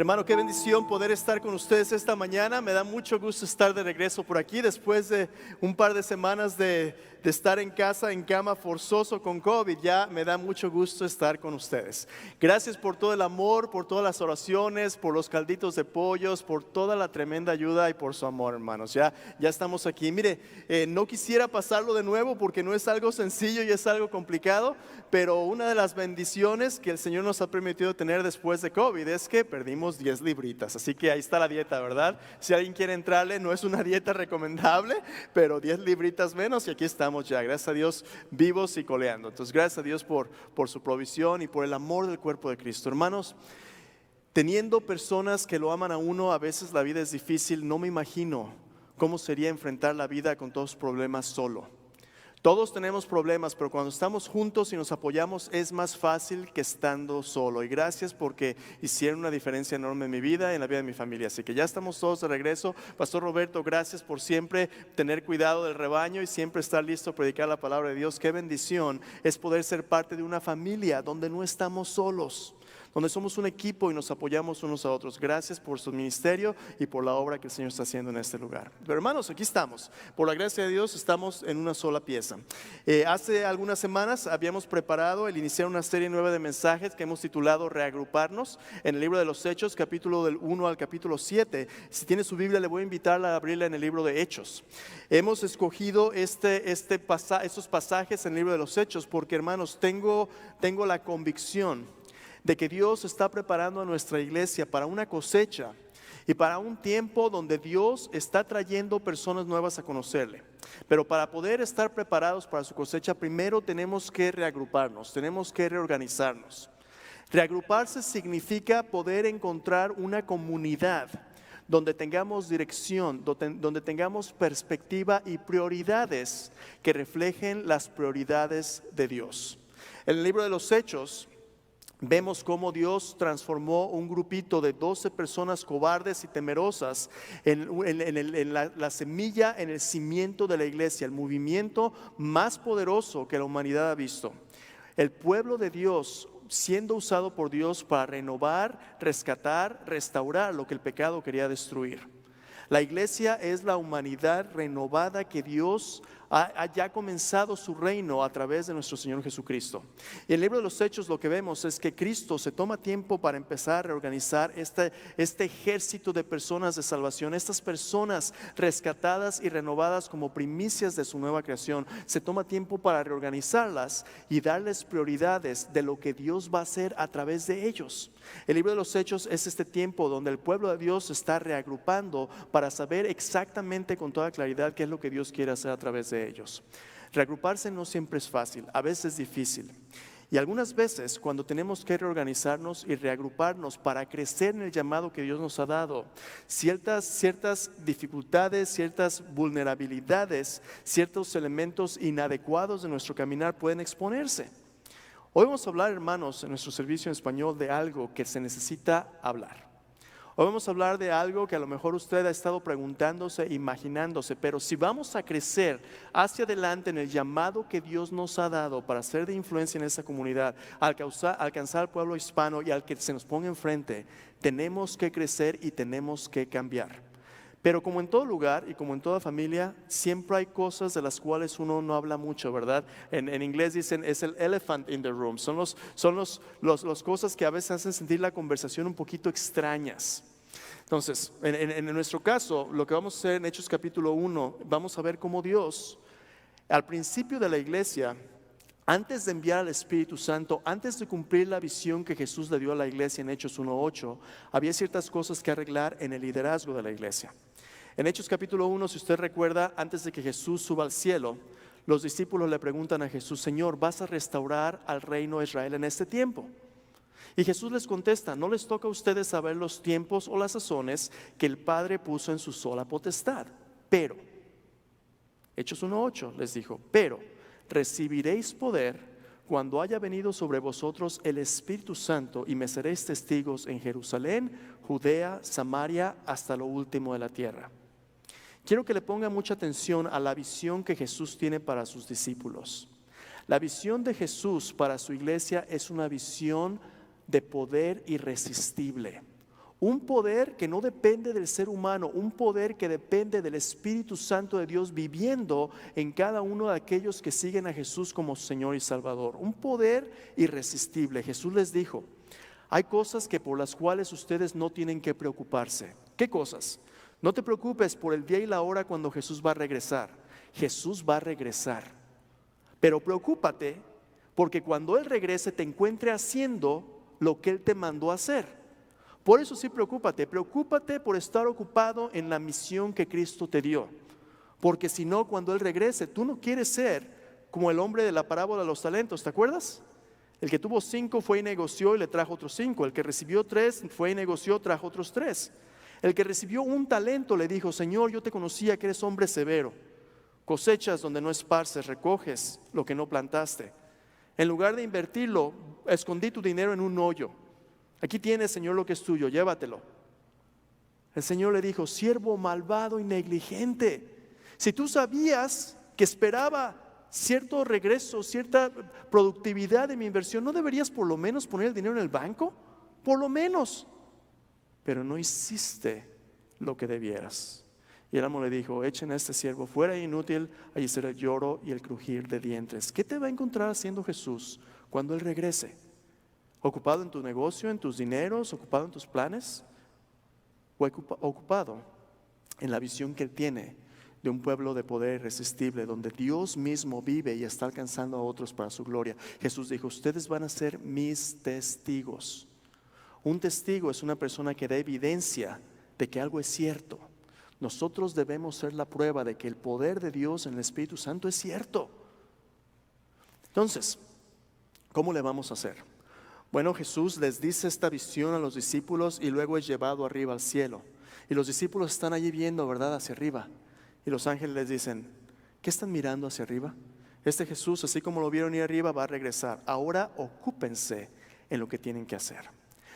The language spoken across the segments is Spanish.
Hermano, qué bendición poder estar con ustedes esta mañana. Me da mucho gusto estar de regreso por aquí después de un par de semanas de estar en casa, en cama, forzoso con COVID. Ya me da mucho gusto estar con ustedes. Gracias por todo el amor, por todas las oraciones, por los calditos de pollos, por toda la tremenda ayuda y por su amor, hermanos. Ya estamos aquí. Mire, no quisiera pasarlo de nuevo porque no es algo sencillo y es algo complicado, pero una de las bendiciones que el Señor nos ha permitido tener después de COVID es que perdimos 10 libritas, así que ahí está la dieta, ¿verdad? Si alguien quiere entrarle, no es una dieta recomendable, pero 10 libritas menos y aquí estamos ya, gracias a Dios, vivos y coleando. Entonces, gracias a Dios por su provisión y por el amor del cuerpo de Cristo. Hermanos, teniendo personas que lo aman a uno, a veces la vida es difícil. No me imagino cómo sería enfrentar la vida con todos los problemas solo. Todos tenemos problemas, pero cuando estamos juntos y nos apoyamos es más fácil que estando solo. Y gracias porque hicieron una diferencia enorme en mi vida y en la vida de mi familia. Así que ya estamos todos de regreso. Pastor Roberto, gracias por siempre tener cuidado del rebaño y siempre estar listo a predicar la palabra de Dios. Qué bendición es poder ser parte de una familia donde no estamos solos, donde somos un equipo y nos apoyamos unos a otros. Gracias por su ministerio y por la obra que el Señor está haciendo en este lugar. Pero hermanos, aquí estamos. Por la gracia de Dios estamos en una sola pieza. Hace algunas semanas habíamos preparado el iniciar una serie nueva de mensajes que hemos titulado Reagruparnos, en el libro de los Hechos, capítulo del 1 al capítulo 7. Si tiene su Biblia, le voy a invitar a abrirla en el libro de Hechos. Hemos escogido estos pasajes en el libro de los Hechos porque, hermanos, tengo la convicción de que Dios está preparando a nuestra iglesia para una cosecha y para un tiempo donde Dios está trayendo personas nuevas a conocerle. Pero para poder estar preparados para su cosecha, primero tenemos que reagruparnos, tenemos que reorganizarnos. Reagruparse significa poder encontrar una comunidad donde tengamos dirección, donde tengamos perspectiva y prioridades que reflejen las prioridades de Dios. En el libro de los Hechos vemos cómo Dios transformó un grupito de 12 personas cobardes y temerosas en la semilla, en el cimiento de la iglesia, el movimiento más poderoso que la humanidad ha visto. El pueblo de Dios siendo usado por Dios para renovar, rescatar, restaurar lo que el pecado quería destruir. La iglesia es la humanidad renovada que Dios ha ya comenzado su reino a través de nuestro Señor Jesucristo. Y en el libro de los Hechos lo que vemos es que Cristo se toma tiempo para empezar a reorganizar este ejército de personas de salvación, estas personas rescatadas y renovadas como primicias de su nueva creación. Se toma tiempo para reorganizarlas y darles prioridades de lo que Dios va a hacer a través de ellos. El libro de los Hechos es este tiempo donde el pueblo de Dios se está reagrupando para saber exactamente con toda claridad qué es lo que Dios quiere hacer a través de ellos. Reagruparse no siempre es fácil, a veces es difícil. Y algunas veces cuando tenemos que reorganizarnos y reagruparnos para crecer en el llamado que Dios nos ha dado, ciertas dificultades, ciertas vulnerabilidades, ciertos elementos inadecuados de nuestro caminar pueden exponerse. Hoy vamos a hablar, hermanos, en nuestro servicio en español de algo que se necesita hablar. Hoy vamos a hablar de algo que a lo mejor usted ha estado preguntándose, imaginándose, pero si vamos a crecer hacia adelante en el llamado que Dios nos ha dado para ser de influencia en esa comunidad, alcanzar al pueblo hispano y al que se nos ponga enfrente, tenemos que crecer y tenemos que cambiar. Pero como en todo lugar y como en toda familia, siempre hay cosas de las cuales uno no habla mucho, ¿verdad? En inglés dicen, es el elephant in the room. Son las cosas que a veces hacen sentir la conversación un poquito extrañas. Entonces, en nuestro caso, lo que vamos a hacer en Hechos capítulo 1, vamos a ver cómo Dios, al principio de la iglesia, antes de enviar al Espíritu Santo, antes de cumplir la visión que Jesús le dio a la iglesia en Hechos 1:8, había ciertas cosas que arreglar en el liderazgo de la iglesia. En Hechos capítulo 1, si usted recuerda, antes de que Jesús suba al cielo, los discípulos le preguntan a Jesús: Señor, ¿vas a restaurar al reino de Israel en este tiempo? Y Jesús les contesta: no les toca a ustedes saber los tiempos o las sazones que el Padre puso en su sola potestad. Pero, Hechos 1:8 les dijo, pero recibiréis poder cuando haya venido sobre vosotros el Espíritu Santo y me seréis testigos en Jerusalén, Judea, Samaria, hasta lo último de la tierra. Quiero que le ponga mucha atención a la visión que Jesús tiene para sus discípulos. La visión de Jesús para su iglesia es una visión de poder irresistible, Un poder que no depende del ser humano, un poder que depende del Espíritu Santo de Dios viviendo en cada uno de aquellos que siguen a Jesús como Señor y Salvador. Un poder irresistible. Jesús les dijo, hay cosas que por las cuales ustedes no tienen que preocuparse. ¿Qué cosas? No te preocupes por el día y la hora cuando Jesús va a regresar. Jesús va a regresar. Pero preocúpate porque cuando Él regrese te encuentre haciendo lo que Él te mandó a hacer. Por eso sí preocúpate por estar ocupado en la misión que Cristo te dio. Porque si no, cuando Él regrese, tú no quieres ser como el hombre de la parábola de los talentos, ¿te acuerdas? El que tuvo 5 fue y negoció y le trajo otros 5. El que recibió 3 fue y negoció, trajo otros 3. El que recibió un talento le dijo, Señor, yo te conocía que eres hombre severo. Cosechas donde no esparces, recoges lo que no plantaste. En lugar de invertirlo, escondí tu dinero en un hoyo. Aquí tienes, Señor, lo que es tuyo, llévatelo. El Señor le dijo, siervo malvado y negligente, si tú sabías que esperaba cierto regreso, cierta productividad de mi inversión, ¿no deberías por lo menos poner el dinero en el banco? Por lo menos. Pero no hiciste lo que debieras. Y el amo le dijo, echen a este siervo fuera, inútil, allí será el lloro y el crujir de dientes. ¿Qué te va a encontrar haciendo Jesús cuando Él regrese? ¿Ocupado en tu negocio, en tus dineros, ocupado en tus planes? ¿O ocupado en la visión que Él tiene de un pueblo de poder irresistible, donde Dios mismo vive y está alcanzando a otros para su gloria? Jesús dijo, ustedes van a ser mis testigos. Un testigo es una persona que da evidencia de que algo es cierto. Nosotros debemos ser la prueba de que el poder de Dios en el Espíritu Santo es cierto. Entonces, ¿cómo le vamos a hacer? Bueno, Jesús les dice esta visión a los discípulos y luego es llevado arriba al cielo. Y los discípulos están allí viendo, ¿verdad?, hacia arriba. Y los ángeles les dicen, ¿qué están mirando hacia arriba? Este Jesús, así como lo vieron ir arriba, va a regresar. Ahora ocúpense en lo que tienen que hacer.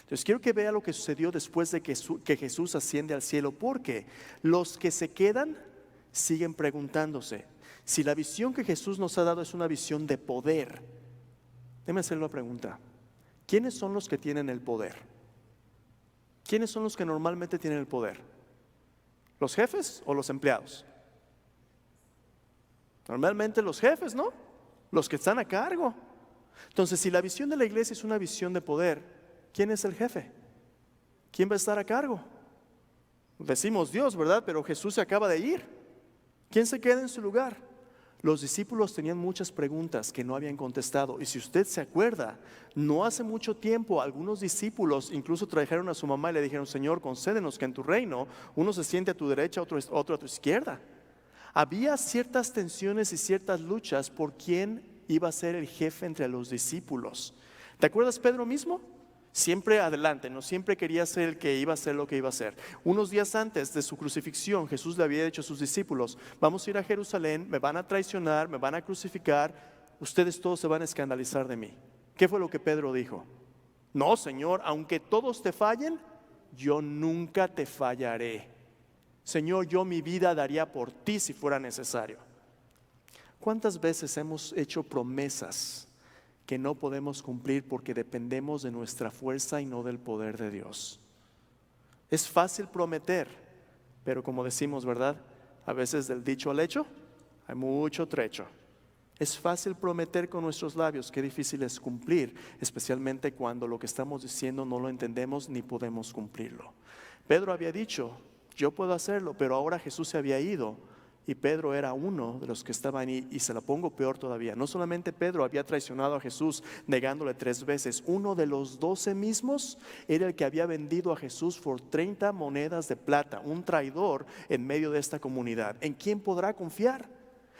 Entonces quiero que vea lo que sucedió después de que Jesús asciende al cielo, porque los que se quedan siguen preguntándose si la visión que Jesús nos ha dado es una visión de poder. Déjame hacer la pregunta. ¿Quiénes son los que tienen el poder? ¿Quiénes son los que normalmente tienen el poder? ¿Los jefes o los empleados? Normalmente los jefes, ¿no? Los que están a cargo. Entonces, si la visión de la iglesia es una visión de poder, ¿quién es el jefe? ¿Quién va a estar a cargo? Decimos Dios, ¿verdad? Pero Jesús se acaba de ir. ¿Quién se queda en su lugar? Los discípulos tenían muchas preguntas que no habían contestado. Y si usted se acuerda, no hace mucho tiempo algunos discípulos incluso trajeron a su mamá y le dijeron, Señor, concédenos que en tu reino uno se siente a tu derecha, otro a tu izquierda. Había ciertas tensiones y ciertas luchas por quién iba a ser el jefe entre los discípulos. ¿Te acuerdas Pedro mismo? Siempre adelante, no siempre quería ser el que iba a hacer lo que iba a hacer. Unos días antes de su crucifixión, Jesús le había dicho a sus discípulos, vamos a ir a Jerusalén, me van a traicionar, me van a crucificar, ustedes todos se van a escandalizar de mí. ¿Qué fue lo que Pedro dijo? No, Señor, aunque todos te fallen, yo nunca te fallaré. Señor, yo mi vida daría por ti si fuera necesario. ¿Cuántas veces hemos hecho promesas que no podemos cumplir porque dependemos de nuestra fuerza y no del poder de Dios? Es fácil prometer, pero como decimos, ¿verdad? A veces del dicho al hecho hay mucho trecho. Es fácil prometer con nuestros labios, qué difícil es cumplir, especialmente cuando lo que estamos diciendo no lo entendemos ni podemos cumplirlo. Pedro había dicho, yo puedo hacerlo, pero ahora Jesús se había ido. Y Pedro era uno de los que estaban ahí, y se la pongo peor todavía. No solamente Pedro había traicionado a Jesús negándole 3 veces. Uno de los 12 mismos era el que había vendido a Jesús por 30 monedas de plata. Un traidor en medio de esta comunidad. ¿En quién podrá confiar?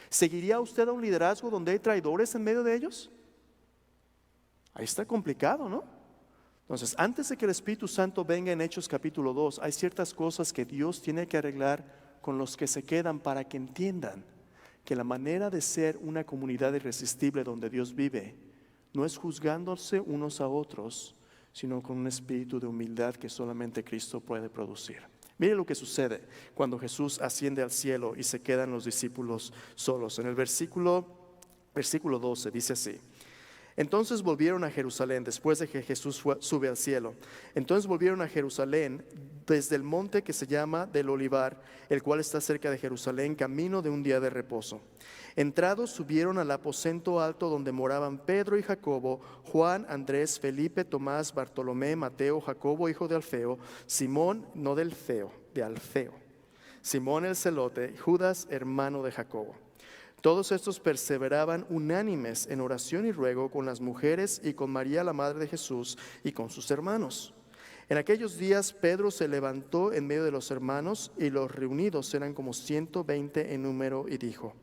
¿Seguiría usted a un liderazgo donde hay traidores en medio de ellos? Ahí está complicado, ¿no? Entonces, antes de que el Espíritu Santo venga en Hechos capítulo 2, hay ciertas cosas que Dios tiene que arreglar con los que se quedan para que entiendan que la manera de ser una comunidad irresistible donde Dios vive no es juzgándose unos a otros, sino con un espíritu de humildad que solamente Cristo puede producir. Mire lo que sucede cuando Jesús asciende al cielo y se quedan los discípulos solos. En el versículo 12 dice así: Entonces volvieron a Jerusalén, después de que Jesús sube al cielo. Entonces volvieron a Jerusalén desde el monte que se llama del Olivar, el cual está cerca de Jerusalén, camino de un día de reposo. Entrados subieron al aposento alto donde moraban Pedro y Jacobo, Juan, Andrés, Felipe, Tomás, Bartolomé, Mateo, Jacobo, hijo de Alfeo, Simón, no del Feo, de Alfeo, Simón el celote, Judas, hermano de Jacobo. Todos estos perseveraban unánimes en oración y ruego con las mujeres y con María la madre de Jesús y con sus hermanos. En aquellos días Pedro se levantó en medio de los hermanos, y los reunidos eran como 120 en número, y dijo: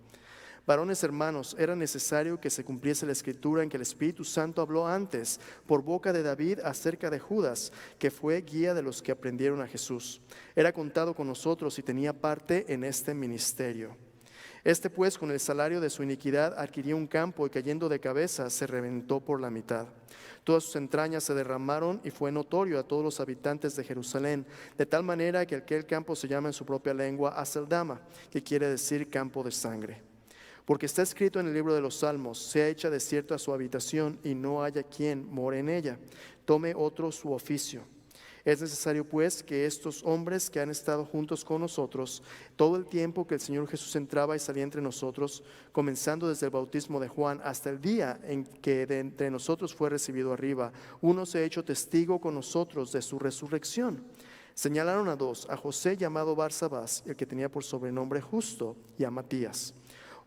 Varones hermanos, era necesario que se cumpliese la escritura en que el Espíritu Santo habló antes por boca de David acerca de Judas, que fue guía de los que aprendieron a Jesús. Era contado con nosotros y tenía parte en este ministerio. Este pues, con el salario de su iniquidad, adquirió un campo, y cayendo de cabeza se reventó por la mitad. Todas sus entrañas se derramaron, y fue notorio a todos los habitantes de Jerusalén, de tal manera que aquel campo se llama en su propia lengua Aceldama, que quiere decir campo de sangre. Porque está escrito en el libro de los Salmos: sea hecha desierta su habitación, y no haya quien more en ella. Tome otro su oficio. Es necesario pues que estos hombres que han estado juntos con nosotros todo el tiempo que el Señor Jesús entraba y salía entre nosotros, comenzando desde el bautismo de Juan hasta el día en que de entre nosotros fue recibido arriba, uno se ha hecho testigo con nosotros de su resurrección. Señalaron a dos: a José llamado Barsabás, el que tenía por sobrenombre Justo, y a Matías.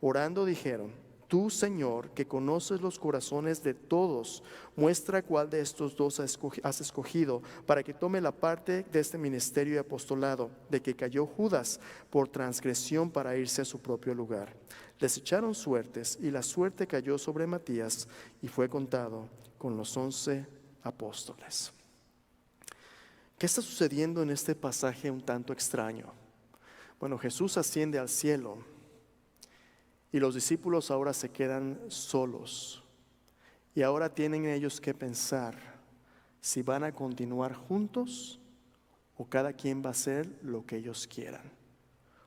Orando dijeron: Tú, Señor, que conoces los corazones de todos, muestra cuál de estos dos has escogido para que tome la parte de este ministerio y apostolado, de que cayó Judas por transgresión para irse a su propio lugar. Les echaron suertes, y la suerte cayó sobre Matías, y fue contado con los 11 apóstoles. ¿Qué está sucediendo en este pasaje un tanto extraño? Bueno, Jesús asciende al cielo, y los discípulos ahora se quedan solos. Y ahora tienen ellos que pensar si van a continuar juntos o cada quien va a hacer lo que ellos quieran.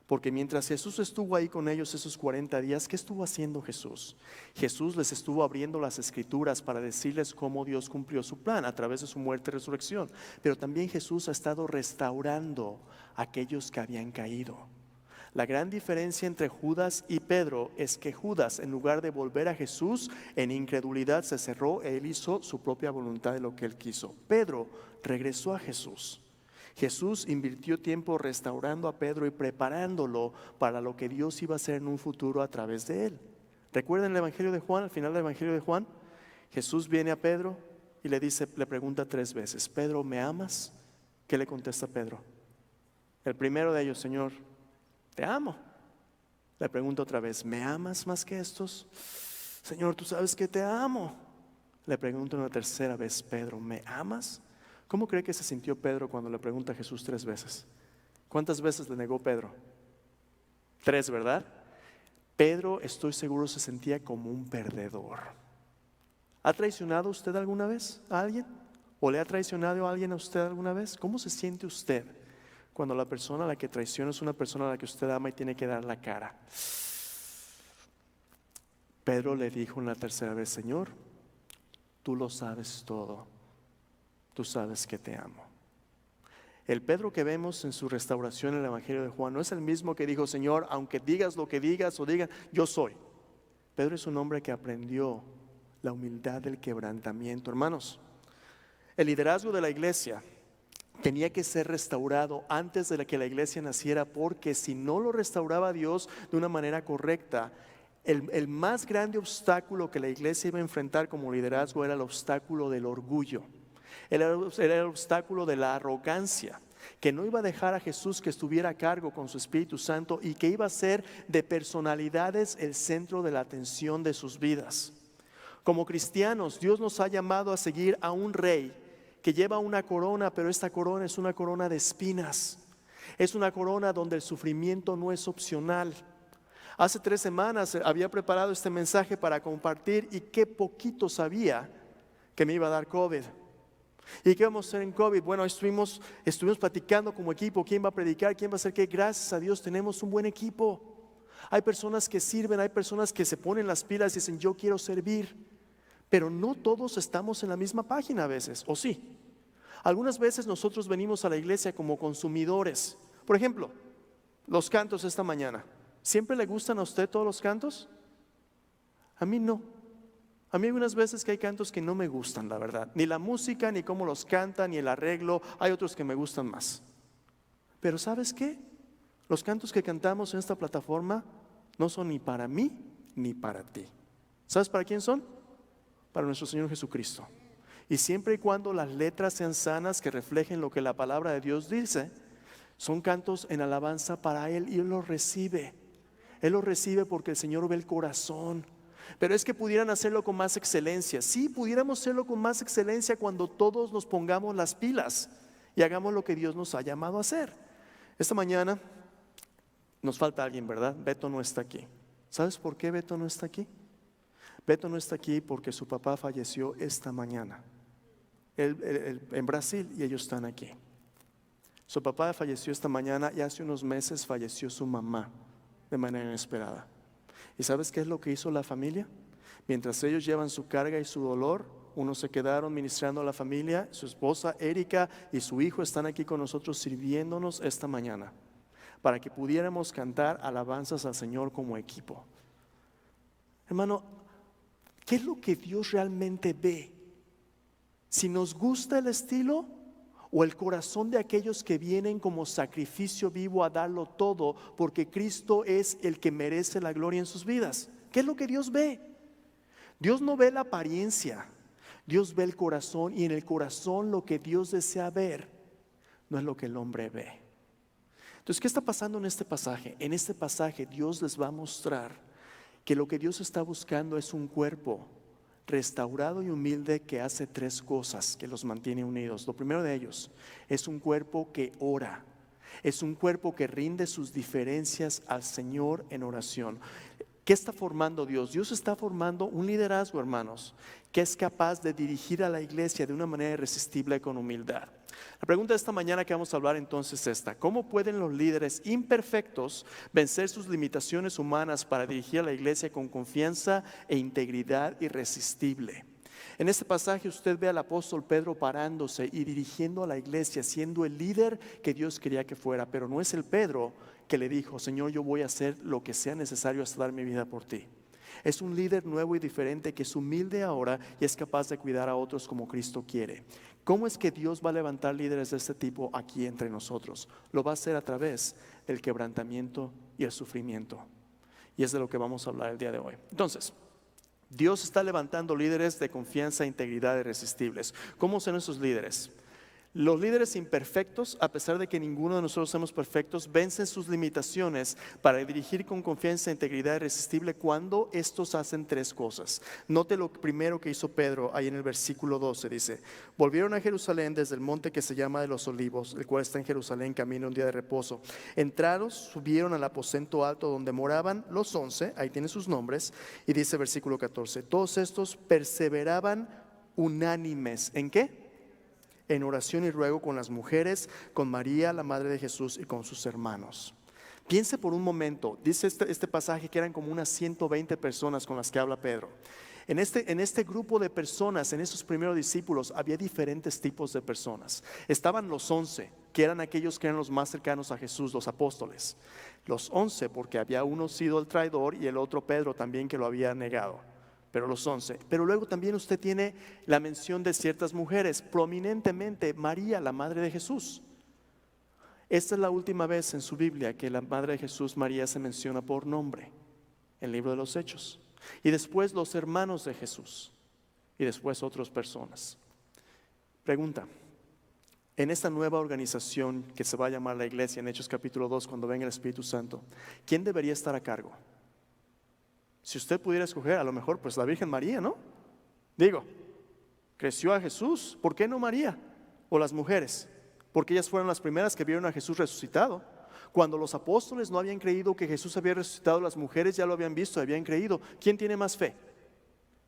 Porque mientras Jesús estuvo ahí con ellos esos 40 días, ¿qué estuvo haciendo Jesús? Jesús les estuvo abriendo las escrituras para decirles cómo Dios cumplió su plan a través de su muerte y resurrección. Pero también Jesús ha estado restaurando a aquellos que habían caído. La gran diferencia entre Judas y Pedro es que Judas, en lugar de volver a Jesús, en incredulidad se cerró e él hizo su propia voluntad de lo que él quiso. Pedro regresó a Jesús. Jesús invirtió tiempo restaurando a Pedro y preparándolo para lo que Dios iba a hacer en un futuro a través de él. ¿Recuerdan el Evangelio de Juan? Al final del Evangelio de Juan, Jesús viene a Pedro y le pregunta 3 veces: Pedro, ¿me amas? ¿Qué le contesta Pedro? El primero de ellos: Señor, te amo. Le pregunto otra vez: ¿me amas más que estos? Señor, tú sabes que te amo. Le pregunto una tercera vez: Pedro, ¿me amas? ¿Cómo cree que se sintió Pedro cuando le pregunta a Jesús 3 veces? ¿Cuántas veces le negó Pedro? 3, ¿verdad? Pedro, estoy seguro, se sentía como un perdedor. ¿Ha traicionado usted alguna vez a alguien? ¿O le ha traicionado a alguien a usted alguna vez? ¿Cómo se siente usted cuando la persona a la que traiciona es una persona a la que usted ama y tiene que dar la cara? Pedro le dijo una tercera vez: Señor, tú lo sabes todo, tú sabes que te amo. El Pedro que vemos en su restauración en el Evangelio de Juan no es el mismo que dijo: Señor, aunque digas lo que digas o digan, yo soy. Pedro es un hombre que aprendió la humildad del quebrantamiento. Hermanos, el liderazgo de la iglesia tenía que ser restaurado antes de que la iglesia naciera, porque si no lo restauraba Dios de una manera correcta, el más grande obstáculo que la iglesia iba a enfrentar como liderazgo era el obstáculo del orgullo. Era el obstáculo de la arrogancia, que no iba a dejar a Jesús que estuviera a cargo con su Espíritu Santo, y que iba a ser de personalidades el centro de la atención de sus vidas. Como cristianos, Dios nos ha llamado a seguir a un rey que lleva una corona, pero esta corona es una corona de espinas. Es una corona donde el sufrimiento no es opcional. Hace 3 semanas había preparado este mensaje para compartir, y qué poquito sabía que me iba a dar COVID. ¿Y qué vamos a hacer en COVID? Bueno, estuvimos platicando como equipo quién va a predicar, quién va a hacer qué. Gracias a Dios tenemos un buen equipo. Hay personas que sirven, hay personas que se ponen las pilas y dicen: yo quiero servir. Pero no todos estamos en la misma página a veces, ¿o sí? Algunas veces nosotros venimos a la iglesia como consumidores. Por ejemplo, los cantos esta mañana. ¿Siempre le gustan a usted todos los cantos? A mí no. A mí hay unas veces que hay cantos que no me gustan, la verdad. Ni la música, ni cómo los cantan, ni el arreglo. Hay otros que me gustan más. Pero ¿sabes qué? Los cantos que cantamos en esta plataforma no son ni para mí ni para ti. ¿Sabes para quién son? Para nuestro Señor Jesucristo. Y siempre y cuando las letras sean sanas, que reflejen lo que la palabra de Dios dice, son cantos en alabanza para Él y Él los recibe. Él los recibe porque el Señor ve el corazón. Pero es que pudieran hacerlo con más excelencia. Sí, pudiéramos hacerlo con más excelencia cuando todos nos pongamos las pilas y hagamos lo que Dios nos ha llamado a hacer. Esta mañana nos falta alguien, ¿verdad? Beto no está aquí. ¿Sabes por qué Beto no está aquí? Beto no está aquí porque su papá falleció esta mañana. Él en Brasil y ellos están aquí. Su papá falleció esta mañana y hace unos meses falleció su mamá de manera inesperada. ¿Y sabes qué es lo que hizo la familia? Mientras ellos llevan su carga y su dolor, unos se quedaron ministrando a la familia, su esposa Erika y su hijo están aquí con nosotros sirviéndonos esta mañana para que pudiéramos cantar alabanzas al Señor como equipo. Hermano, ¿qué es lo que Dios realmente ve? Si nos gusta el estilo o el corazón de aquellos que vienen como sacrificio vivo a darlo todo porque Cristo es el que merece la gloria en sus vidas. ¿Qué es lo que Dios ve? Dios no ve la apariencia, Dios ve el corazón, y en el corazón lo que Dios desea ver no es lo que el hombre ve. Entonces, ¿qué está pasando en este pasaje? En este pasaje Dios les va a mostrar que lo que Dios está buscando es un cuerpo restaurado y humilde que hace tres cosas que los mantiene unidos. Lo primero de ellos es un cuerpo que ora, es un cuerpo que rinde sus diferencias al Señor en oración. ¿Qué está formando Dios? Dios está formando un liderazgo, hermanos, que es capaz de dirigir a la iglesia de una manera irresistible con humildad. La pregunta de esta mañana que vamos a hablar entonces es esta: ¿cómo pueden los líderes imperfectos vencer sus limitaciones humanas para dirigir a la iglesia con confianza e integridad irresistible? En este pasaje usted ve al apóstol Pedro parándose y dirigiendo a la iglesia, siendo el líder que Dios quería que fuera, pero no es el Pedro que le dijo: Señor, yo voy a hacer lo que sea necesario hasta dar mi vida por ti. Es un líder nuevo y diferente que es humilde ahora y es capaz de cuidar a otros como Cristo quiere. ¿Cómo es que Dios va a levantar líderes de este tipo aquí entre nosotros? Lo va a hacer a través del quebrantamiento y el sufrimiento. Y es de lo que vamos a hablar el día de hoy. Entonces, Dios está levantando líderes de confianza, integridad y irresistibles. ¿Cómo son esos líderes? Los líderes imperfectos, a pesar de que ninguno de nosotros somos perfectos, vencen sus limitaciones para dirigir con confianza, integridad irresistible cuando estos hacen tres cosas. Note lo primero que hizo Pedro ahí en el versículo 12, dice: volvieron a Jerusalén desde el monte que se llama de los Olivos, el cual está en Jerusalén, camino un día de reposo. Entraron, subieron al aposento alto donde moraban los 11, ahí tiene sus nombres, y dice versículo 14, todos estos perseveraban unánimes, ¿en qué? En oración y ruego con las mujeres, con María, la madre de Jesús, y con sus hermanos. Piense por un momento, dice este pasaje que eran como unas 120 personas con las que habla Pedro. En este grupo de personas, en esos primeros discípulos, había diferentes tipos de personas. Estaban los 11, que eran aquellos que eran los más cercanos a Jesús, los apóstoles. Los 11, porque había uno sido el traidor y el otro Pedro también, que lo había negado. Pero los 11. Pero luego también usted tiene la mención de ciertas mujeres, prominentemente María, la madre de Jesús. Esta es la última vez en su Biblia que la madre de Jesús, María, se menciona por nombre en el libro de los Hechos. Y después los hermanos de Jesús. Y después otras personas. Pregunta: en esta nueva organización que se va a llamar la iglesia, en Hechos capítulo 2, cuando venga el Espíritu Santo, ¿quién debería estar a cargo? Si usted pudiera escoger, a lo mejor pues la Virgen María, ¿no? Digo, creció a Jesús, ¿por qué no María? O las mujeres, porque ellas fueron las primeras que vieron a Jesús resucitado. Cuando los apóstoles no habían creído que Jesús había resucitado, las mujeres ya lo habían visto, habían creído. ¿Quién tiene más fe?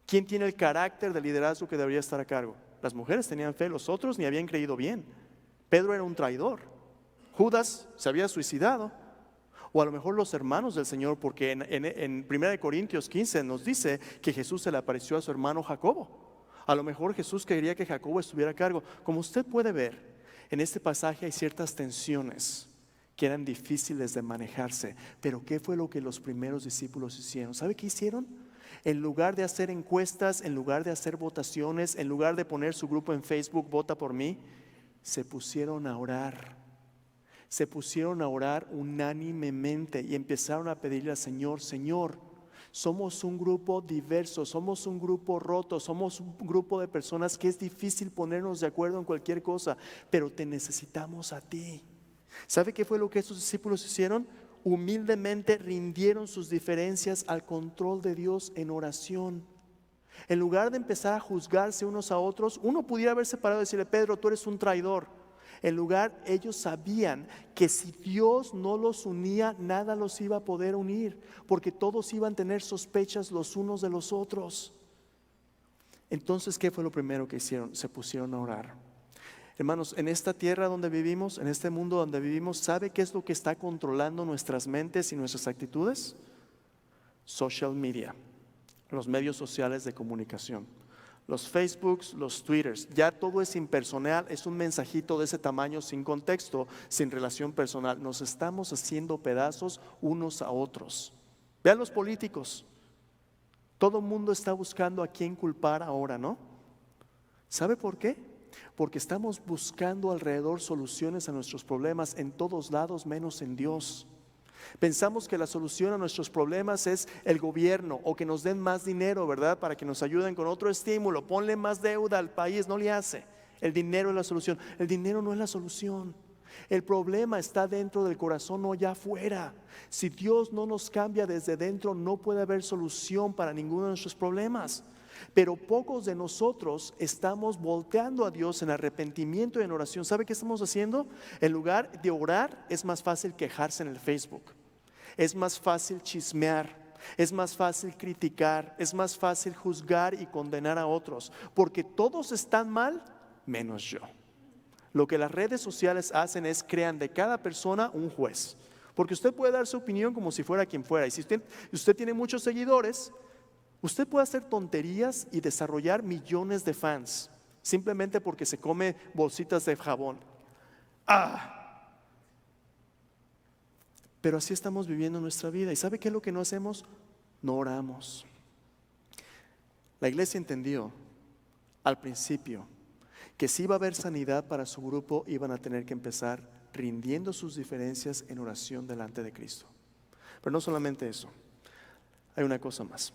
¿Quién tiene el carácter de liderazgo que debería estar a cargo? Las mujeres tenían fe, los otros ni habían creído bien. Pedro era un traidor, Judas se había suicidado. O a lo mejor los hermanos del Señor, porque en 1 Corintios 15 nos dice que Jesús se le apareció a su hermano Jacobo. A lo mejor Jesús quería que Jacobo estuviera a cargo. Como usted puede ver, en este pasaje hay ciertas tensiones que eran difíciles de manejarse. Pero ¿qué fue lo que los primeros discípulos hicieron? ¿Sabe qué hicieron? En lugar de hacer encuestas, en lugar de hacer votaciones, en lugar de poner su grupo en Facebook, vota por mí, se pusieron a orar. Se pusieron a orar unánimemente y empezaron a pedirle al Señor: Señor, somos un grupo diverso, somos un grupo roto, somos un grupo de personas que es difícil ponernos de acuerdo en cualquier cosa, pero te necesitamos a ti. ¿Sabe qué fue lo que estos discípulos hicieron? Humildemente rindieron sus diferencias al control de Dios en oración. En lugar de empezar a juzgarse unos a otros, uno pudiera haberse parado y decirle: Pedro, tú eres un traidor. En lugar, ellos sabían que si Dios no los unía, nada los iba a poder unir, porque todos iban a tener sospechas los unos de los otros. Entonces, ¿qué fue lo primero que hicieron? Se pusieron a orar. Hermanos, en esta tierra donde vivimos, en este mundo donde vivimos, ¿sabe qué es lo que está controlando nuestras mentes y nuestras actitudes? Social media, los medios sociales de comunicación. Los Facebooks, los Twitters, ya todo es impersonal, es un mensajito de ese tamaño, sin contexto, sin relación personal. Nos estamos haciendo pedazos unos a otros. Vean los políticos, todo el mundo está buscando a quién culpar ahora, ¿no? ¿Sabe por qué? Porque estamos buscando alrededor soluciones a nuestros problemas en todos lados menos en Dios. Pensamos que la solución a nuestros problemas es el gobierno, o que nos den más dinero, ¿verdad? Para que nos ayuden con otro estímulo. Ponle más deuda al país, no le hace. El dinero es la solución. El dinero no es la solución. El problema está dentro del corazón, no allá afuera. Si Dios no nos cambia desde dentro, no puede haber solución para ninguno de nuestros problemas. Pero pocos de nosotros estamos volteando a Dios en arrepentimiento y en oración. ¿Sabe qué estamos haciendo? En lugar de orar, es más fácil quejarse en el Facebook. Es más fácil chismear. Es más fácil criticar. Es más fácil juzgar y condenar a otros. Porque todos están mal, menos yo. Lo que las redes sociales hacen es crean de cada persona un juez. Porque usted puede dar su opinión como si fuera quien fuera. Y si usted tiene muchos seguidores, usted puede hacer tonterías y desarrollar millones de fans simplemente porque se come bolsitas de jabón. Pero así estamos viviendo nuestra vida. ¿Y sabe qué es lo que no hacemos? No oramos. La iglesia entendió al principio que si iba a haber sanidad para su grupo, iban a tener que empezar rindiendo sus diferencias en oración delante de Cristo. Pero no solamente eso, hay una cosa más.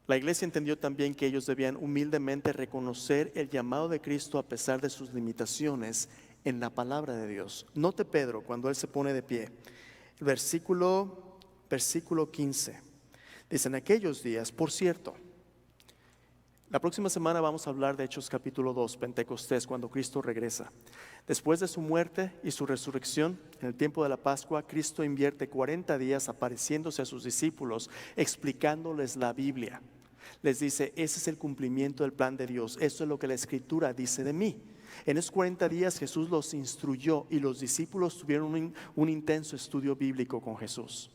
La iglesia entendió también que ellos debían humildemente reconocer el llamado de Cristo a pesar de sus limitaciones en la palabra de Dios. Note Pedro cuando él se pone de pie. El versículo 15. Dice: en aquellos días, por cierto, la próxima semana vamos a hablar de Hechos capítulo 2, Pentecostés, cuando Cristo regresa. Después de su muerte y su resurrección, en el tiempo de la Pascua, Cristo invierte 40 días apareciéndose a sus discípulos, explicándoles la Biblia. Les dice: ese es el cumplimiento del plan de Dios, esto es lo que la Escritura dice de mí. En esos 40 días Jesús los instruyó y los discípulos tuvieron un intenso estudio bíblico con Jesús.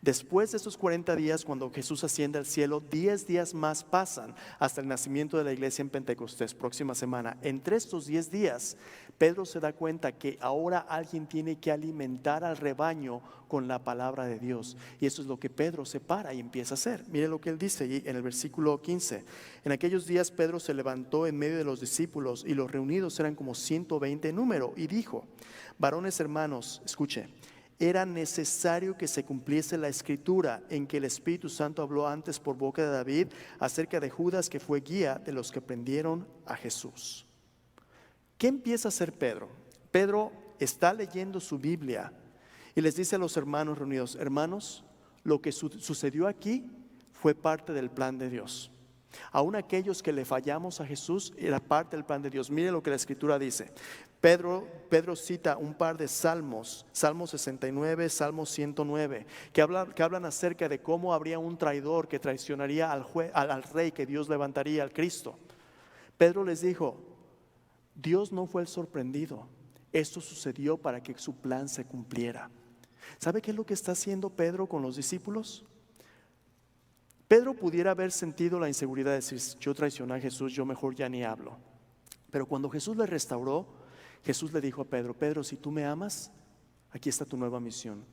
Después de estos 40 días, cuando Jesús asciende al cielo, 10 días más pasan hasta el nacimiento de la iglesia en Pentecostés, próxima semana. Entre estos 10 días, Pedro se da cuenta que ahora alguien tiene que alimentar al rebaño con la palabra de Dios. Y eso es lo que Pedro se para y empieza a hacer. Mire lo que él dice allí en el versículo 15. En aquellos días Pedro se levantó en medio de los discípulos, y los reunidos eran como 120 en número, y dijo: varones hermanos, escuche, era necesario que se cumpliese la escritura en que el Espíritu Santo habló antes por boca de David acerca de Judas, que fue guía de los que prendieron a Jesús. ¿Qué empieza a hacer Pedro? Pedro está leyendo su Biblia y les dice a los hermanos reunidos: hermanos, lo que sucedió aquí fue parte del plan de Dios. Aún aquellos que le fallamos a Jesús era parte del plan de Dios. Mire lo que la Escritura dice. Pedro cita un par de salmos, Salmo 69, Salmo 109, que hablan acerca de cómo habría un traidor que traicionaría al rey que Dios levantaría, al Cristo. Pedro les dijo: Dios no fue el sorprendido, Esto sucedió para que su plan se cumpliera. ¿Sabe qué es lo que está haciendo Pedro con los discípulos? Pedro pudiera haber sentido la inseguridad de decir, yo traicioné a Jesús, yo mejor ya ni hablo. Pero cuando Jesús le restauró, Jesús le dijo a Pedro, Pedro, si tú me amas, aquí está tu nueva misión.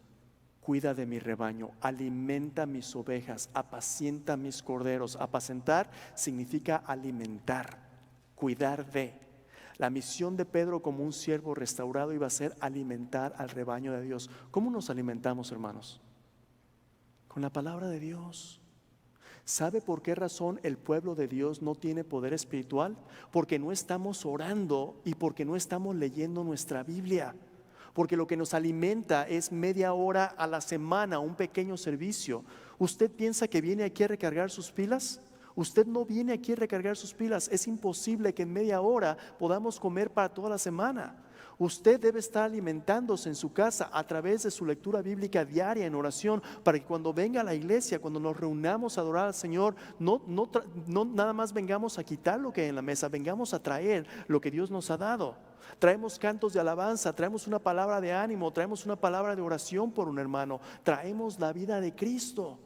Cuida de mi rebaño, alimenta mis ovejas, apacienta mis corderos. Apacentar significa alimentar, cuidar de. La misión de Pedro como un siervo restaurado iba a ser alimentar al rebaño de Dios. ¿Cómo nos alimentamos, hermanos? Con la palabra de Dios. ¿Sabe por qué razón el pueblo de Dios no tiene poder espiritual? Porque no estamos orando y porque no estamos leyendo nuestra Biblia. Porque lo que nos alimenta es media hora a la semana, un pequeño servicio. ¿Usted piensa que viene aquí a recargar sus pilas? Usted no viene aquí a recargar sus pilas. Es imposible que en media hora podamos comer para toda la semana. Usted debe estar alimentándose en su casa a través de su lectura bíblica diaria en oración, para que cuando venga a la iglesia, cuando nos reunamos a adorar al Señor, no nada más vengamos a quitar lo que hay en la mesa, vengamos a traer lo que Dios nos ha dado. Traemos cantos de alabanza, traemos una palabra de ánimo, traemos una palabra de oración por un hermano, traemos la vida de Cristo.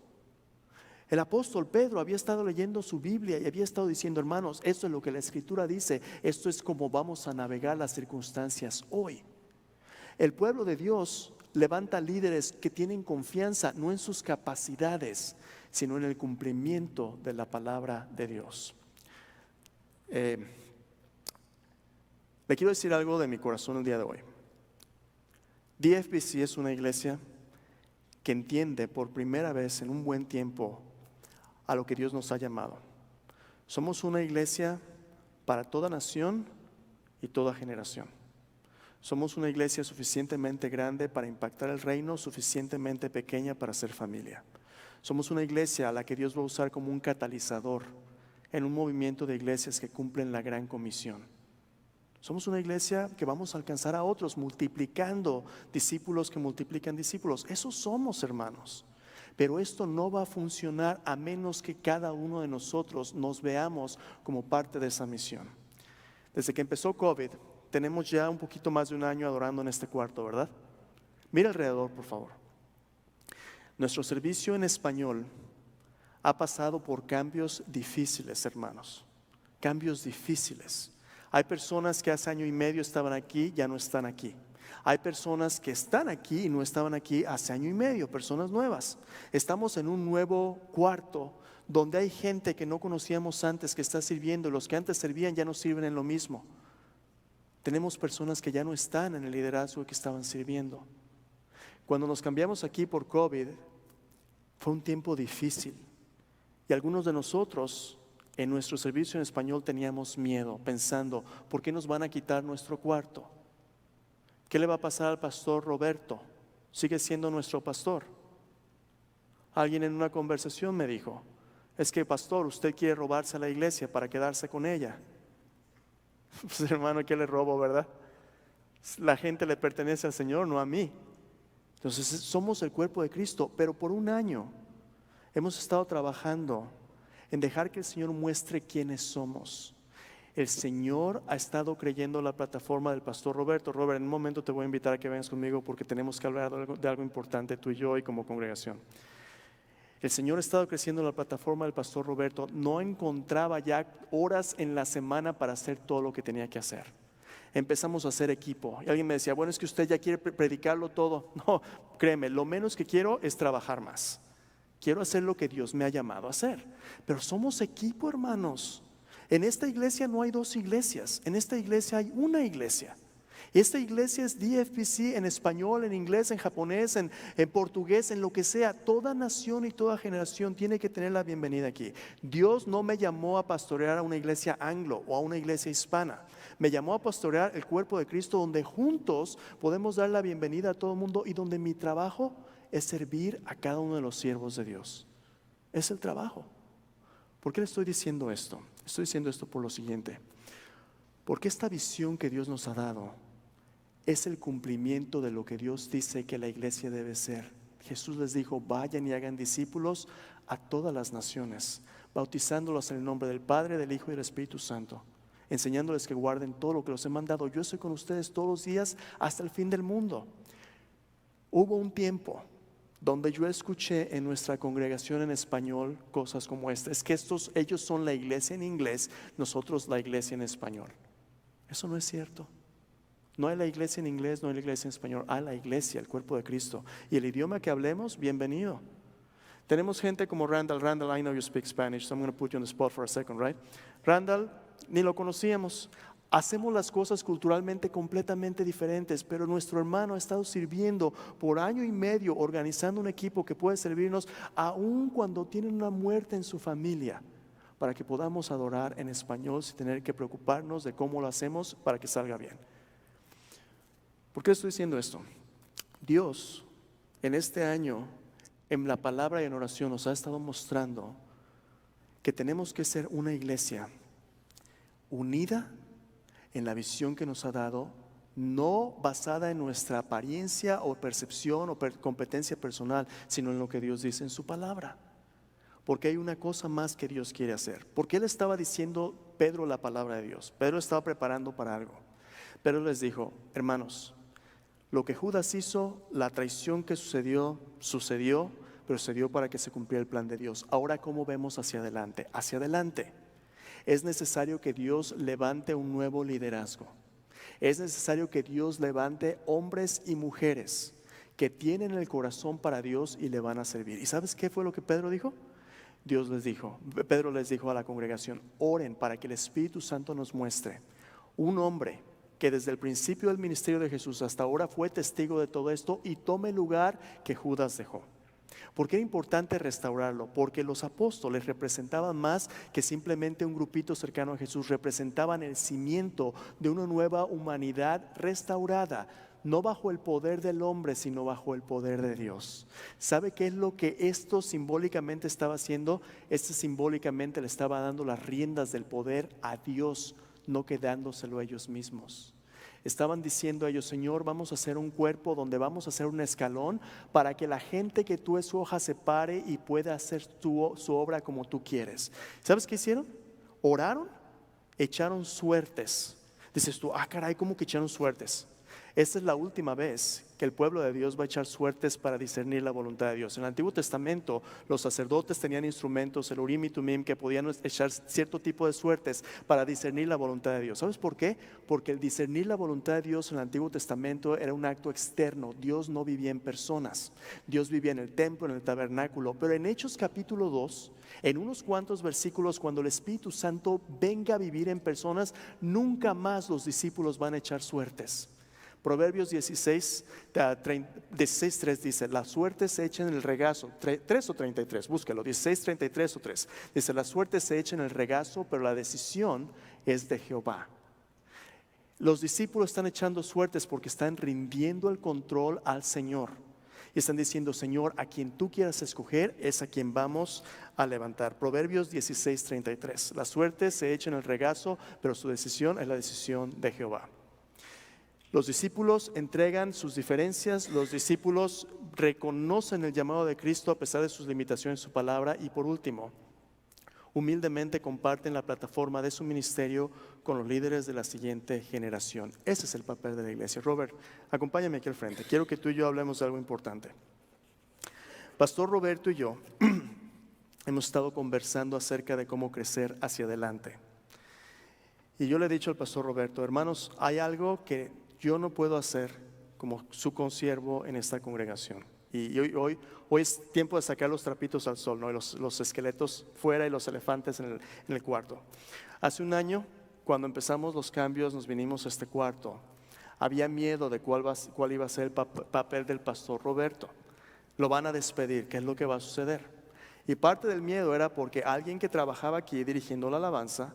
El apóstol Pedro había estado leyendo su Biblia y había estado diciendo, hermanos, esto es lo que la Escritura dice, esto es como vamos a navegar las circunstancias hoy. El pueblo de Dios levanta líderes que tienen confianza no en sus capacidades, sino en el cumplimiento de la palabra de Dios. Le quiero decir algo de mi corazón el día de hoy. DFBC es una iglesia que entiende por primera vez en un buen tiempo a lo que Dios nos ha llamado. Somos una iglesia para toda nación y toda generación. Somos una iglesia suficientemente grande para impactar el reino, suficientemente pequeña para ser familia. Somos una iglesia a la que Dios va a usar como un catalizador en un movimiento de iglesias que cumplen la gran comisión. Somos una iglesia que vamos a alcanzar a otros multiplicando discípulos que multiplican discípulos. Eso somos, hermanos. Pero esto no va a funcionar a menos que cada uno de nosotros nos veamos como parte de esa misión. Desde que empezó COVID, tenemos ya un poquito más de un año adorando en este cuarto, ¿verdad? Mira alrededor, por favor. Nuestro servicio en español ha pasado por cambios difíciles, hermanos. Cambios difíciles. Hay personas que hace año y medio estaban aquí, ya no están aquí. Hay personas que están aquí y no estaban aquí hace año y medio, personas nuevas. Estamos en un nuevo cuarto donde hay gente que no conocíamos antes que está sirviendo. Los que antes servían ya no sirven en lo mismo. Tenemos personas que ya no están en el liderazgo que estaban sirviendo. Cuando nos cambiamos aquí por COVID, fue un tiempo difícil. Y algunos de nosotros en nuestro servicio en español teníamos miedo, pensando, ¿por qué nos van a quitar nuestro cuarto? ¿Qué le va a pasar al pastor Roberto? Sigue siendo nuestro pastor. Alguien en una conversación me dijo, es que pastor, usted quiere robarse a la iglesia para quedarse con ella. Pues hermano, ¿qué le robo, verdad? La gente le pertenece al Señor, no a mí. Entonces somos el cuerpo de Cristo, pero por un año hemos estado trabajando en dejar que el Señor muestre quiénes somos. El Señor ha estado creyendo la plataforma del pastor Roberto. Robert, en un momento te voy a invitar a que vengas conmigo porque tenemos que hablar de algo importante tú y yo y como congregación. El Señor ha estado creciendo la plataforma del pastor Roberto. No encontraba ya horas en la semana para hacer todo lo que tenía que hacer. Empezamos a hacer equipo. Y alguien me decía, bueno, es que usted ya quiere predicarlo todo. No, créeme, lo menos que quiero es trabajar más. Quiero hacer lo que Dios me ha llamado a hacer. Pero somos equipo, hermanos. En esta iglesia no hay dos iglesias, en esta iglesia hay una iglesia. Esta iglesia es DFBC en español, en inglés, en japonés, en portugués, en lo que sea. Toda nación y toda generación tiene que tener la bienvenida aquí. Dios no me llamó a pastorear a una iglesia anglo o a una iglesia hispana. Me llamó a pastorear el cuerpo de Cristo donde juntos podemos dar la bienvenida a todo el mundo y donde mi trabajo es servir a cada uno de los siervos de Dios. Es el trabajo. ¿Por qué le estoy diciendo esto? Estoy diciendo esto por lo siguiente. Porque esta visión que Dios nos ha dado es el cumplimiento de lo que Dios dice que la iglesia debe ser. Jesús les dijo, vayan y hagan discípulos a todas las naciones, bautizándolos en el nombre del Padre, del Hijo y del Espíritu Santo, enseñándoles que guarden todo lo que los he mandado. Yo estoy con ustedes todos los días hasta el fin del mundo. Hubo un tiempo donde yo escuché en nuestra congregación en español cosas como esta. Es que ellos son la iglesia en inglés, nosotros la iglesia en español. Eso no es cierto. No hay la iglesia en inglés, no hay la iglesia en español. Hay la iglesia, el cuerpo de Cristo. Y el idioma que hablemos, bienvenido. Tenemos gente como Randall. Randall, I know you speak Spanish, so I'm going to put you on the spot for a second, right? Randall, ni lo conocíamos. Hacemos las cosas culturalmente completamente diferentes, pero nuestro hermano ha estado sirviendo por año y medio, organizando un equipo que puede servirnos aun cuando tienen una muerte en su familia, para que podamos adorar en español sin tener que preocuparnos de cómo lo hacemos para que salga bien. ¿Por qué estoy diciendo esto? Dios en este año, en la palabra y en oración, nos ha estado mostrando que tenemos que ser una iglesia unida en la visión que nos ha dado, no basada en nuestra apariencia o percepción o competencia personal, sino en lo que Dios dice en su palabra. Porque hay una cosa más que Dios quiere hacer. Porque Él estaba diciendo Pedro la palabra de Dios. Pedro estaba preparando para algo. Pedro les dijo: hermanos, lo que Judas hizo, la traición que sucedió, pero sucedió para que se cumpliera el plan de Dios. Ahora, ¿cómo vemos hacia adelante? Hacia adelante es necesario que Dios levante un nuevo liderazgo. Es necesario que Dios levante hombres y mujeres que tienen el corazón para Dios y le van a servir. ¿Y sabes qué fue lo que Pedro dijo? Pedro les dijo a la congregación: oren para que el Espíritu Santo nos muestre un hombre que desde el principio del ministerio de Jesús hasta ahora fue testigo de todo esto y tome el lugar que Judas dejó. ¿Por qué era importante restaurarlo? Porque los apóstoles representaban más que simplemente un grupito cercano a Jesús. Representaban el cimiento de una nueva humanidad restaurada, no bajo el poder del hombre, sino bajo el poder de Dios. ¿Sabe qué es lo que esto simbólicamente estaba haciendo? Esto simbólicamente le estaba dando las riendas del poder a Dios, no quedándoselo a ellos mismos. Estaban diciendo a ellos: Señor, vamos a hacer un cuerpo donde vamos a hacer un escalón para que la gente que tú escojas se pare y pueda hacer su obra como tú quieres. ¿Sabes qué hicieron? Oraron, echaron suertes. Dices tú: ah, caray, ¿cómo que echaron suertes? Esta es la última vez que el pueblo de Dios va a echar suertes para discernir la voluntad de Dios. En el Antiguo Testamento los sacerdotes tenían instrumentos, el Urim y Tumim, que podían echar cierto tipo de suertes para discernir la voluntad de Dios. ¿Sabes por qué? Porque el discernir la voluntad de Dios en el Antiguo Testamento era un acto externo. Dios no vivía en personas. Dios vivía en el templo, en el tabernáculo. Pero en Hechos capítulo 2, en unos cuantos versículos, cuando el Espíritu Santo venga a vivir en personas, nunca más los discípulos van a echar suertes. Proverbios 16:3 dice: la suerte se echa en el regazo. 3 o 33, búscalo. 16:33 o 3. Dice: la suerte se echa en el regazo, pero la decisión es de Jehová. Los discípulos están echando suertes porque están rindiendo el control al Señor. Y están diciendo: Señor, a quien tú quieras escoger es a quien vamos a levantar. Proverbios 16:33. La suerte se echa en el regazo, pero su decisión es la decisión de Jehová. Los discípulos entregan sus diferencias, los discípulos reconocen el llamado de Cristo a pesar de sus limitaciones en su palabra, y por último, humildemente comparten la plataforma de su ministerio con los líderes de la siguiente generación. Ese es el papel de la iglesia. Robert, acompáñame aquí al frente. Quiero que tú y yo hablemos de algo importante. Pastor Roberto y yo hemos estado conversando acerca de cómo crecer hacia adelante. Y yo le he dicho al pastor Roberto: hermanos, hay algo que yo no puedo hacer como su consiervo en esta congregación. Y hoy es tiempo de sacar los trapitos al sol, ¿no? Y los esqueletos fuera y los elefantes en el cuarto. Hace un año, cuando empezamos los cambios, nos vinimos a este cuarto. Había miedo de cuál iba a ser el papel del pastor Roberto. Lo van a despedir, ¿qué es lo que va a suceder? Y parte del miedo era porque alguien que trabajaba aquí dirigiendo la alabanza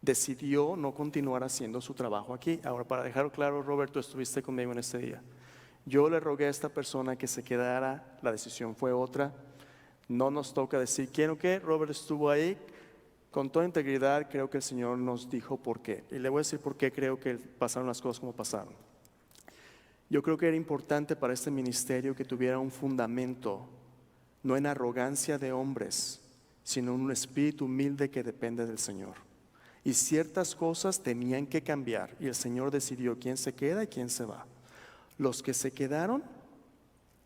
decidió no continuar haciendo su trabajo aquí. Ahora, para dejarlo claro, Roberto, estuviste conmigo en este día. Yo le rogué a esta persona que se quedara, la decisión fue otra. No nos toca decir quién o qué. Robert estuvo ahí. Con toda integridad, creo que el Señor nos dijo por qué. Y le voy a decir por qué creo que pasaron las cosas como pasaron. Yo creo que era importante para este ministerio que tuviera un fundamento, no en arrogancia de hombres, sino en un espíritu humilde que depende del Señor. Y ciertas cosas tenían que cambiar. Y el Señor decidió quién se queda y quién se va. Los que se quedaron,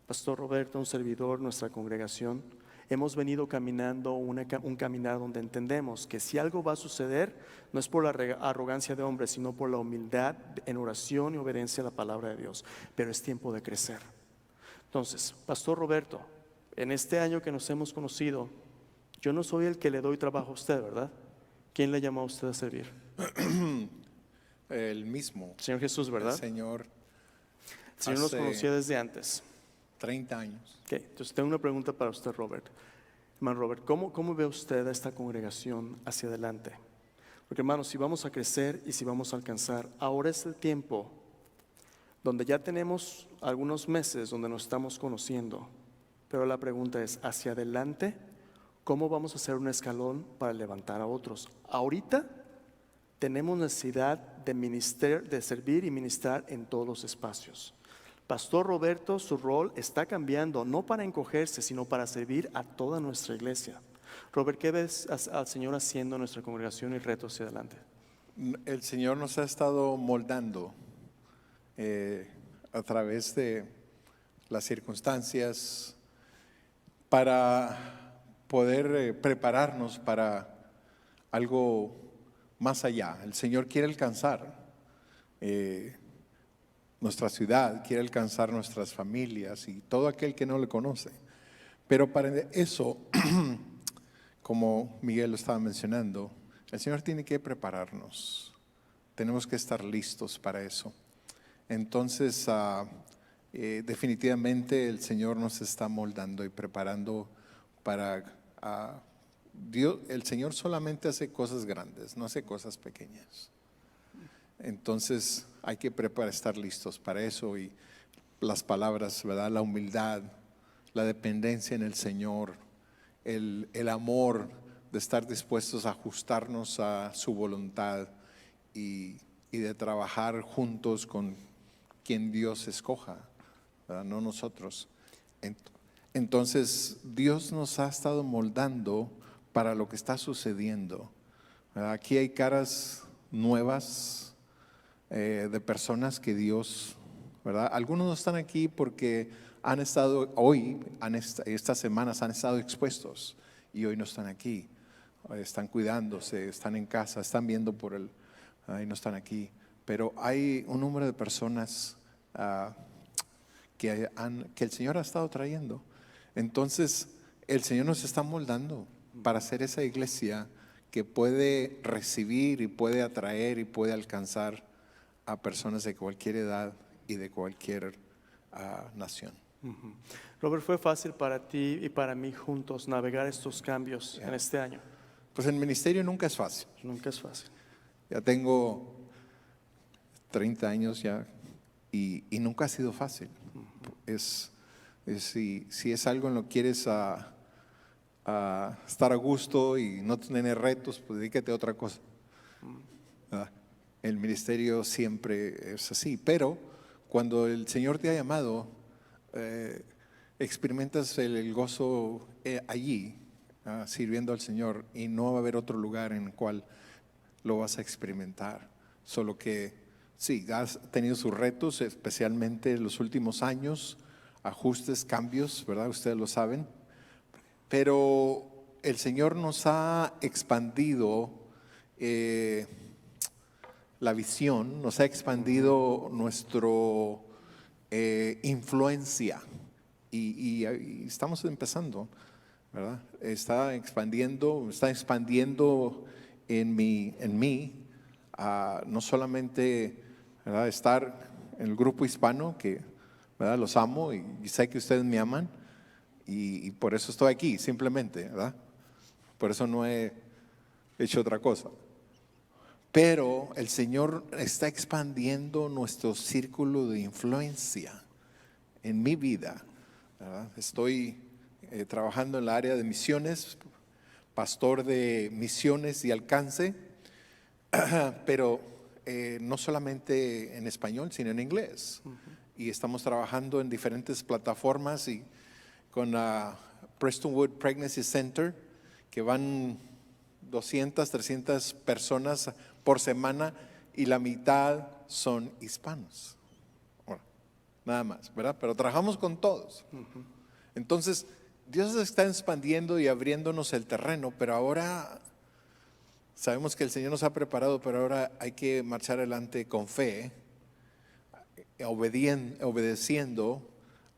Pastor Roberto, un servidor, nuestra congregación, hemos venido caminando un caminar donde entendemos que si algo va a suceder, no es por la arrogancia de hombres, sino por la humildad en oración y obediencia a la palabra de Dios. Pero es tiempo de crecer. Entonces, Pastor Roberto, en este año que nos hemos conocido, yo no soy el que le doy trabajo a usted, ¿verdad? ¿Quién le llamó a usted a servir? El mismo. Señor Jesús, ¿verdad? El Señor. El Señor nos hace conocía desde antes. 30 años. Okay, entonces tengo una pregunta para usted, Robert. Hermano Robert, ¿cómo ve usted a esta congregación hacia adelante? Porque, hermano, si vamos a crecer y si vamos a alcanzar, ahora es el tiempo donde ya tenemos algunos meses donde nos estamos conociendo, pero la pregunta es, hacia adelante, ¿cómo vamos a hacer un escalón para levantar a otros? Ahorita tenemos necesidad de servir y ministrar en todos los espacios. Pastor Roberto, su rol está cambiando, no para encogerse, sino para servir a toda nuestra iglesia. Robert, ¿qué ves al Señor haciendo en nuestra congregación y reto hacia adelante? El Señor nos ha estado moldando a través de las circunstancias para poder prepararnos para algo más allá. El Señor quiere alcanzar nuestra ciudad, quiere alcanzar nuestras familias y todo aquel que no le conoce. Pero para eso, como Miguel lo estaba mencionando, el Señor tiene que prepararnos. Tenemos que estar listos para eso. Entonces, definitivamente el Señor nos está moldando y preparando para Dios. El Señor solamente hace cosas grandes, no hace cosas pequeñas. Entonces hay que estar listos para eso, y las palabras, ¿verdad? La humildad, la dependencia en el Señor, el amor de estar dispuestos a ajustarnos a su voluntad y de trabajar juntos con quien Dios escoja, ¿verdad? No nosotros. Entonces Dios nos ha estado moldando para lo que está sucediendo, ¿verdad? Aquí hay caras nuevas de personas que Dios, ¿verdad? Algunos no están aquí porque han estado estas semanas han estado expuestos y hoy no están aquí. Están cuidándose, están en casa, están viendo y no están aquí. Pero hay un número de personas que el Señor ha estado trayendo. Entonces el Señor nos está moldando para ser esa iglesia que puede recibir y puede atraer y puede alcanzar a personas de cualquier edad y de cualquier nación. Robert, ¿fue fácil para ti y para mí juntos navegar estos cambios en este año? Pues el ministerio nunca es fácil. Nunca es fácil. Ya tengo 30 años ya y nunca ha sido fácil. Si es algo en lo que quieres estar a gusto y no tener retos, pues dedícate a otra cosa. El ministerio siempre es así, pero cuando el Señor te ha llamado, experimentas el gozo allí, sirviendo al Señor, y no va a haber otro lugar en el cual lo vas a experimentar. Solo que sí, has tenido sus retos, especialmente en los últimos años, ajustes, cambios, ¿verdad? Ustedes lo saben. Pero el Señor nos ha expandido la visión, nos ha expandido nuestro influencia y estamos empezando, ¿verdad? Está expandiendo en mí, no solamente, ¿verdad?, estar en el grupo hispano, que, ¿verdad?, los amo y sé que ustedes me aman y por eso estoy aquí, simplemente, ¿verdad? Por eso no he hecho otra cosa. Pero el Señor está expandiendo nuestro círculo de influencia en mi vida, ¿verdad? Estoy trabajando en el área de misiones, pastor de misiones y alcance, pero no solamente en español, sino en inglés. Y estamos trabajando en diferentes plataformas y con Prestonwood Pregnancy Center, que van 200, 300 personas por semana y la mitad son hispanos. Bueno, nada más, ¿verdad? Pero trabajamos con todos. Entonces, Dios está expandiendo y abriéndonos el terreno, pero ahora sabemos que el Señor nos ha preparado, pero ahora hay que marchar adelante con fe, obedeciendo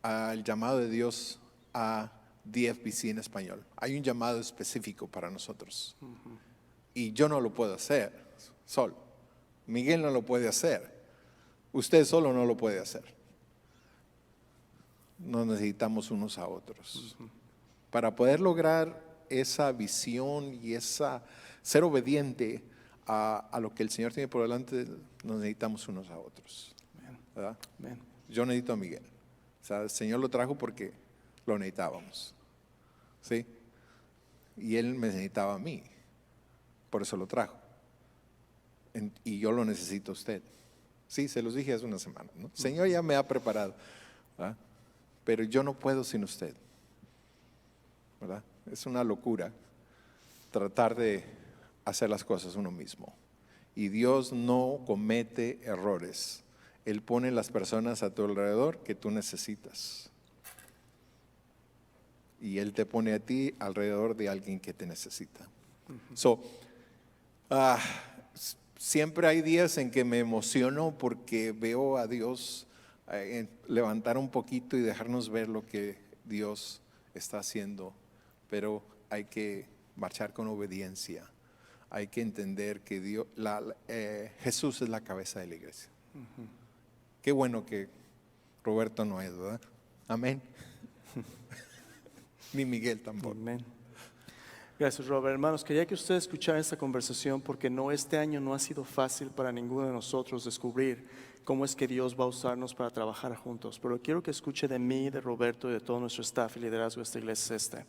al llamado de Dios a DFBC en español. Hay un llamado específico para nosotros. Y yo no lo puedo hacer solo. Miguel no lo puede hacer. Usted solo no lo puede hacer. Nos necesitamos unos a otros. Para poder lograr esa visión y ser obediente a lo que el Señor tiene por delante, nos necesitamos unos a otros. ¿Verdad? Yo necesito a Miguel. O sea, el Señor lo trajo porque lo necesitábamos. ¿Sí? Y Él me necesitaba a mí. Por eso lo trajo. Y yo lo necesito a usted. Sí, se los dije hace una semana, ¿no? El Señor ya me ha preparado. ¿Verdad? Pero yo no puedo sin usted. ¿Verdad? Es una locura tratar de hacer las cosas uno mismo. Y Dios no comete errores. Él pone las personas a tu alrededor que tú necesitas. Y Él te pone a ti alrededor de alguien que te necesita. Siempre hay días en que me emociono porque veo a Dios levantar un poquito y dejarnos ver lo que Dios está haciendo. Pero hay que marchar con obediencia. Hay que entender que Jesús es la cabeza de la iglesia. Qué bueno que Roberto no es, ¿verdad? Amén. Ni Miguel tampoco. Amén. Gracias, Robert. Hermanos, quería que ustedes escucharan esta conversación porque este año no ha sido fácil para ninguno de nosotros descubrir cómo es que Dios va a usarnos para trabajar juntos. Pero quiero que escuche de mí, de Roberto y de todo nuestro staff y liderazgo de esta iglesia.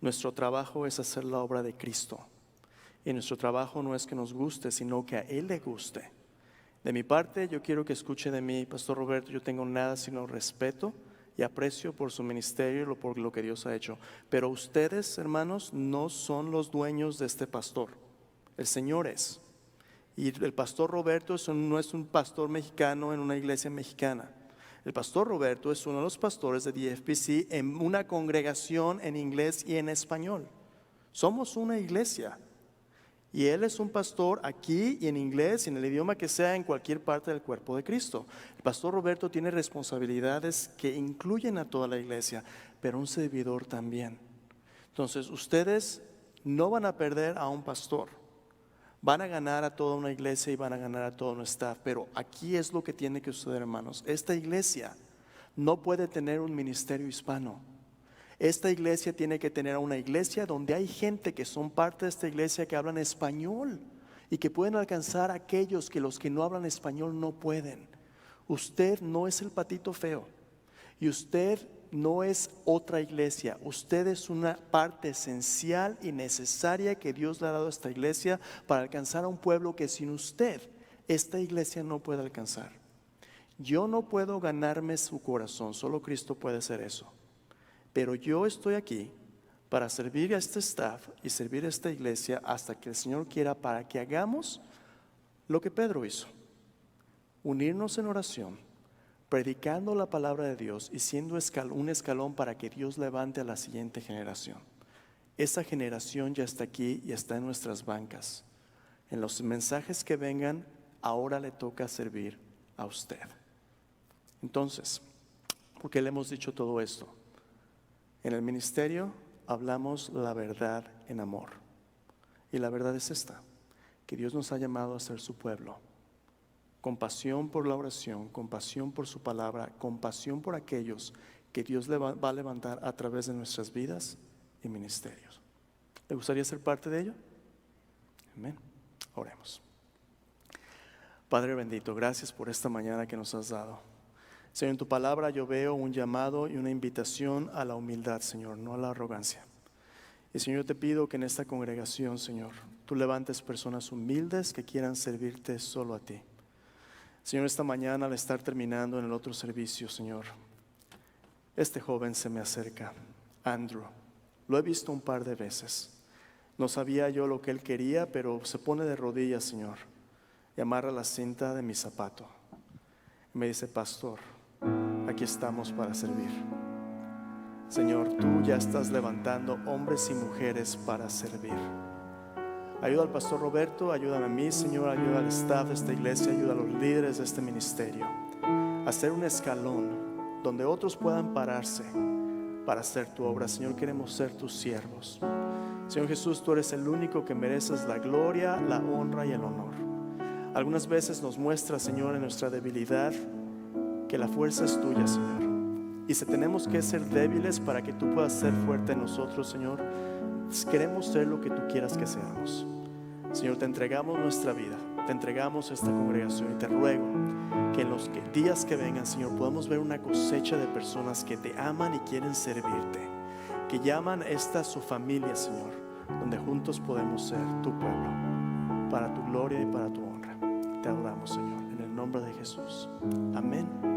Nuestro trabajo es hacer la obra de Cristo. Y nuestro trabajo no es que nos guste, sino que a Él le guste. De mi parte, yo quiero que escuche de mí, Pastor Roberto, yo tengo nada sino respeto y aprecio por su ministerio y por lo que Dios ha hecho. Pero ustedes, hermanos, no son los dueños de este pastor. El Señor es. Y el Pastor Roberto no es un pastor mexicano en una iglesia mexicana. El Pastor Roberto es uno de los pastores de DFBC en una congregación en inglés y en español. Somos una iglesia. Y Él es un pastor aquí y en inglés y en el idioma que sea en cualquier parte del cuerpo de Cristo. El pastor Roberto tiene responsabilidades que incluyen a toda la iglesia, pero un servidor también. Entonces ustedes no van a perder a un pastor. Van a ganar a toda una iglesia y van a ganar a todo un staff. Pero aquí es lo que tiene que suceder, hermanos. Esta iglesia no puede tener un ministerio hispano. Esta iglesia tiene que tener una iglesia donde hay gente que son parte de esta iglesia que hablan español y que pueden alcanzar a aquellos que los que no hablan español no pueden. Usted no es el patito feo y usted no es otra iglesia. Usted es una parte esencial y necesaria que Dios le ha dado a esta iglesia para alcanzar a un pueblo que sin usted esta iglesia no puede alcanzar. Yo no puedo ganarme su corazón, solo Cristo puede hacer eso. Pero yo estoy aquí para servir a este staff y servir a esta iglesia hasta que el Señor quiera, para que hagamos lo que Pedro hizo. Unirnos en oración, predicando la palabra de Dios y siendo un escalón para que Dios levante a la siguiente generación. Esa generación ya está aquí y está en nuestras bancas. En los mensajes que vengan, ahora le toca servir a usted. Entonces, ¿por qué le hemos dicho todo esto? En el ministerio hablamos la verdad en amor. Y la verdad es esta, que Dios nos ha llamado a ser su pueblo. Compasión por la oración, compasión por su palabra, compasión por aquellos que Dios va a levantar a través de nuestras vidas y ministerios. ¿Le gustaría ser parte de ello? Amén. Oremos. Padre bendito, gracias por esta mañana que nos has dado. Señor, en tu palabra yo veo un llamado y una invitación a la humildad, Señor, no a la arrogancia. Y Señor, yo te pido que en esta congregación, Señor, tú levantes personas humildes que quieran servirte solo a ti. Señor, esta mañana al estar terminando en el otro servicio, Señor, este joven se me acerca, Andrew. Lo he visto un par de veces. No sabía yo lo que él quería, pero se pone de rodillas, Señor, y amarra la cinta de mi zapato. Y me dice: pastor, aquí estamos para servir. Señor, tú ya estás levantando hombres y mujeres para servir. Ayuda al pastor Roberto, ayúdame a mí, Señor, ayuda al staff de esta iglesia, ayuda a los líderes de este ministerio a hacer un escalón donde otros puedan pararse para hacer tu obra. Señor, queremos ser tus siervos. Señor Jesús, tú eres el único que mereces la gloria, la honra y el honor. Algunas veces nos muestra, Señor, en nuestra debilidad que la fuerza es tuya, Señor. Y si tenemos que ser débiles para que tú puedas ser fuerte en nosotros, Señor, queremos ser lo que tú quieras que seamos. Señor, te entregamos nuestra vida, te entregamos esta congregación y te ruego que en los días que vengan, Señor, podamos ver una cosecha de personas que te aman y quieren servirte, que llaman esta su familia, Señor, donde juntos podemos ser tu pueblo, para tu gloria y para tu honra. Te adoramos, Señor, en el nombre de Jesús. Amén.